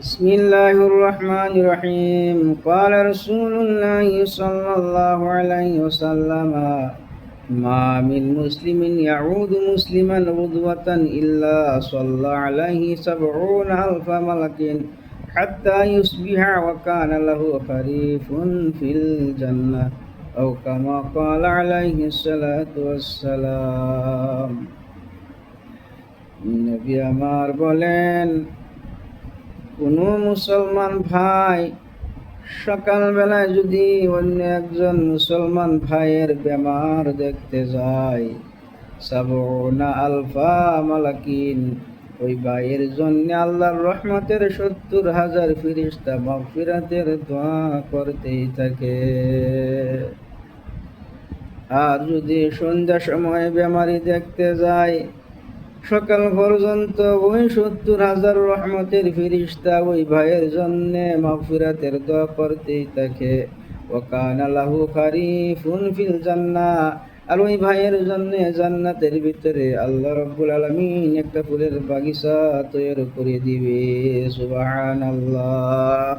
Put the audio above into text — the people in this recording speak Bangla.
بسم الله الرحمن الرحيم قال رسول الله صلى الله عليه وسلم ما من مسلم يعود مسلما غدوة إلا صلى عليه 70,000 ملك حتى يصبح وكان له خريف في الجنة أو كما قال عليه الصلاة والسلام নবী আমার বলেন, কোনো মুসলমান ভাই সকালবেলায় যদি অন্য একজন মুসলমান ভাইয়ের বেমার দেখতে যায়, 70,000 মালাকিন, ওই ভাইয়ের জন্য আল্লাহর রহমতের 70,000 ফেরেশতা মাগফিরাতের দোয়া করতেই থাকে। আর যদি সন্ধ্যা সময় বেমারি দেখতে যায়, সকাল পর্যন্ত ওই 70,000 রহমতের ফেরেশতা ওই ভাইয়ের জন্য মাগফিরাতের দোয়া করতেই থাকে। ওয়াকানা লাহু খারিফুন ফিল জান্নাহ, আর ওই ভাইয়ের জন্য জান্নাতের ভিতরে আল্লাহ রাব্বুল আলামিন একটা ফুলের বাগিচা তৈরি করে দিবে। সুবহানাল্লাহ।